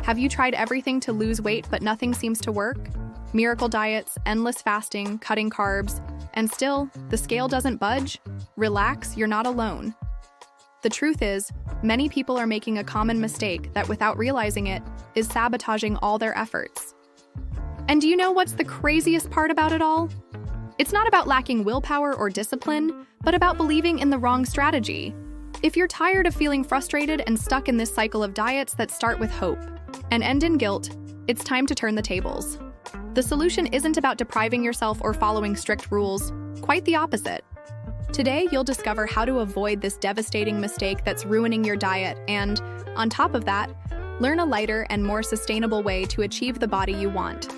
Have you tried everything to lose weight but nothing seems to work? Miracle diets, endless fasting, cutting carbs, and still, the scale doesn't budge? Relax, you're not alone. The truth is, many people are making a common mistake that, without realizing it, is sabotaging all their efforts. And do you know what's the craziest part about it all? It's not about lacking willpower or discipline, but about believing in the wrong strategy. If you're tired of feeling frustrated and stuck in this cycle of diets that start with hope and end in guilt, it's time to turn the tables. The solution isn't about depriving yourself or following strict rules, quite the opposite. Today, you'll discover how to avoid this devastating mistake that's ruining your diet and, on top of that, learn a lighter and more sustainable way to achieve the body you want.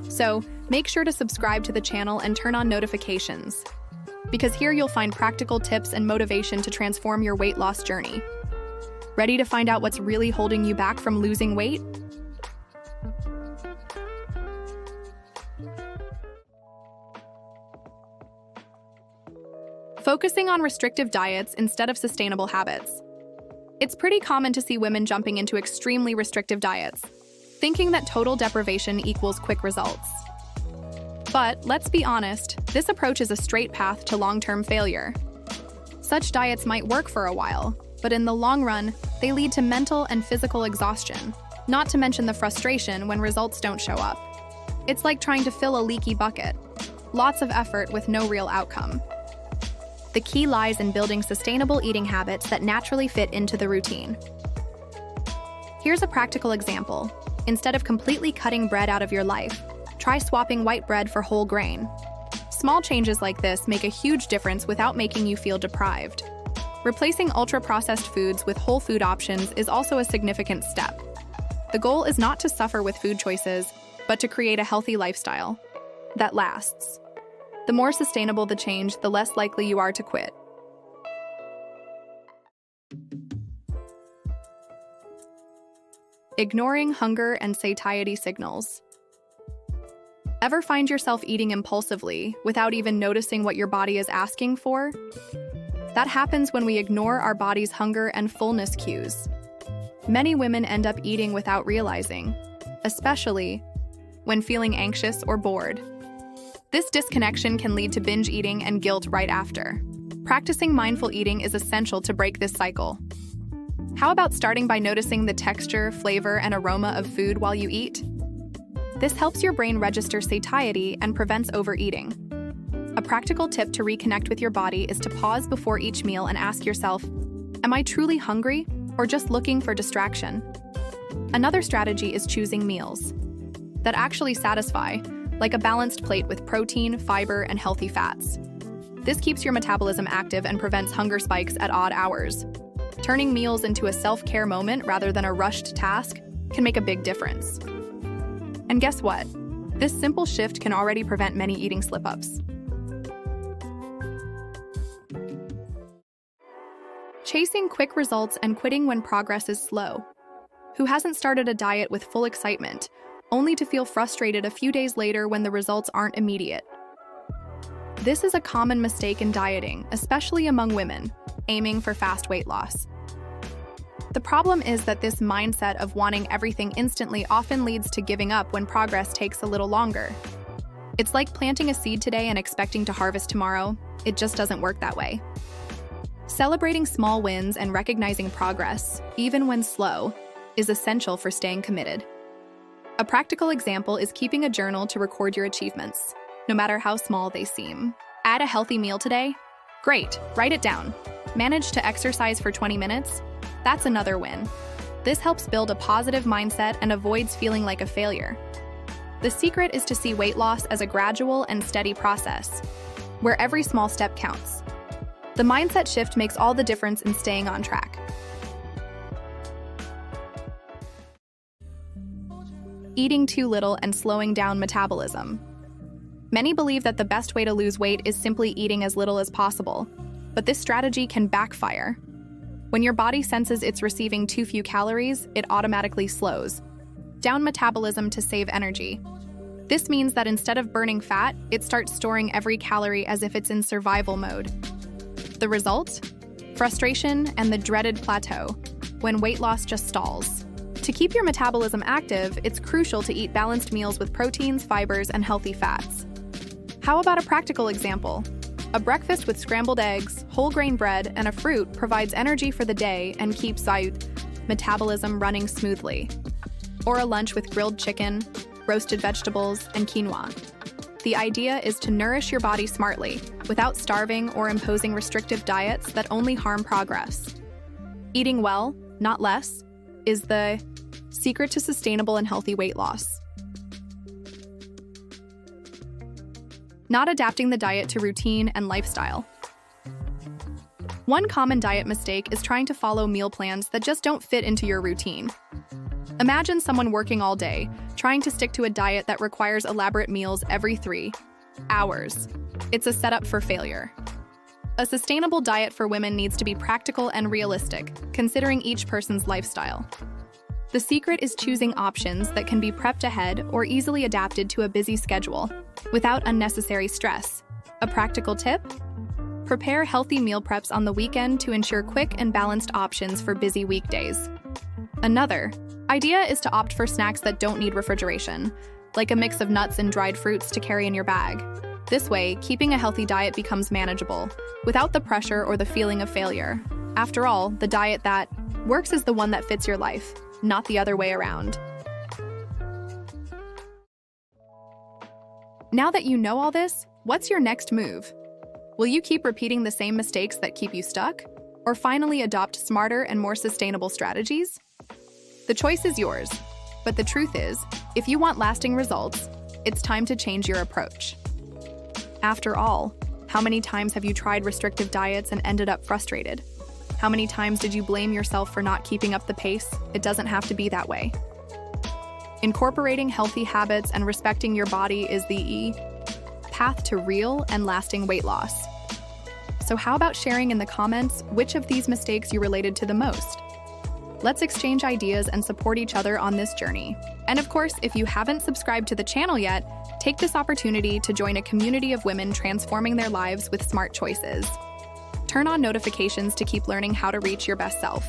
So, make sure to subscribe to the channel and turn on notifications, because here you'll find practical tips and motivation to transform your weight loss journey. Ready to find out what's really holding you back from losing weight? Focusing on restrictive diets instead of sustainable habits. It's pretty common to see women jumping into extremely restrictive diets, thinking that total deprivation equals quick results. But let's be honest, this approach is a straight path to long-term failure. Such diets might work for a while, but in the long run, they lead to mental and physical exhaustion, not to mention the frustration when results don't show up. It's like trying to fill a leaky bucket. Lots of effort with no real outcome. The key lies in building sustainable eating habits that naturally fit into the routine. Here's a practical example. Instead of completely cutting bread out of your life, try swapping white bread for whole grain. Small changes like this make a huge difference without making you feel deprived. Replacing ultra-processed foods with whole food options is also a significant step. The goal is not to suffer with food choices, but to create a healthy lifestyle that lasts. The more sustainable the change, the less likely you are to quit. Ignoring hunger and satiety signals. Ever find yourself eating impulsively without even noticing what your body is asking for? That happens when we ignore our body's hunger and fullness cues. Many women end up eating without realizing, especially when feeling anxious or bored. This disconnection can lead to binge eating and guilt right after. Practicing mindful eating is essential to break this cycle. How about starting by noticing the texture, flavor, and aroma of food while you eat? This helps your brain register satiety and prevents overeating. A practical tip to reconnect with your body is to pause before each meal and ask yourself, am I truly hungry or just looking for distraction? Another strategy is choosing meals that actually satisfy, like a balanced plate with protein, fiber, and healthy fats. This keeps your metabolism active and prevents hunger spikes at odd hours. Turning meals into a self-care moment rather than a rushed task can make a big difference. And guess what? This simple shift can already prevent many eating slip-ups. Chasing quick results and quitting when progress is slow. Who hasn't started a diet with full excitement, only to feel frustrated a few days later when the results aren't immediate? This is a common mistake in dieting, especially among women, aiming for fast weight loss. The problem is that this mindset of wanting everything instantly often leads to giving up when progress takes a little longer. It's like planting a seed today and expecting to harvest tomorrow. It just doesn't work that way. Celebrating small wins and recognizing progress, even when slow, is essential for staying committed. A practical example is keeping a journal to record your achievements, no matter how small they seem. Add a healthy meal today? Great, write it down. Manage to exercise for 20 minutes? That's another win. This helps build a positive mindset and avoids feeling like a failure. The secret is to see weight loss as a gradual and steady process, where every small step counts. The mindset shift makes all the difference in staying on track. Eating too little and slowing down metabolism. Many believe that the best way to lose weight is simply eating as little as possible, but this strategy can backfire. When your body senses it's receiving too few calories, it automatically slows down metabolism to save energy. This means that instead of burning fat, it starts storing every calorie as if it's in survival mode. The result? Frustration and the dreaded plateau, when weight loss just stalls. To keep your metabolism active, it's crucial to eat balanced meals with proteins, fibers, and healthy fats. How about a practical example? A breakfast with scrambled eggs, whole grain bread, and a fruit provides energy for the day and keeps metabolism running smoothly. Or a lunch with grilled chicken, roasted vegetables, and quinoa. The idea is to nourish your body smartly, without starving or imposing restrictive diets that only harm progress. Eating well, not less, is the secret to sustainable and healthy weight loss. Not adapting the diet to routine and lifestyle. One common diet mistake is trying to follow meal plans that just don't fit into your routine. Imagine someone working all day, trying to stick to a diet that requires elaborate meals every 3 hours. It's a setup for failure. A sustainable diet for women needs to be practical and realistic, considering each person's lifestyle. The secret is choosing options that can be prepped ahead or easily adapted to a busy schedule, without unnecessary stress. A practical tip? Prepare healthy meal preps on the weekend to ensure quick and balanced options for busy weekdays. Another idea is to opt for snacks that don't need refrigeration, like a mix of nuts and dried fruits to carry in your bag. This way, keeping a healthy diet becomes manageable, without the pressure or the feeling of failure. After all, the diet that works is the one that fits your life, not the other way around. Now that you know all this, what's your next move? Will you keep repeating the same mistakes that keep you stuck? Or finally adopt smarter and more sustainable strategies? The choice is yours, but the truth is, if you want lasting results, it's time to change your approach. After all, how many times have you tried restrictive diets and ended up frustrated? How many times did you blame yourself for not keeping up the pace? It doesn't have to be that way. Incorporating healthy habits and respecting your body is the path to real and lasting weight loss. So how about sharing in the comments which of these mistakes you related to the most? Let's exchange ideas and support each other on this journey. And of course, if you haven't subscribed to the channel yet, take this opportunity to join a community of women transforming their lives with smart choices. Turn on notifications to keep learning how to reach your best self.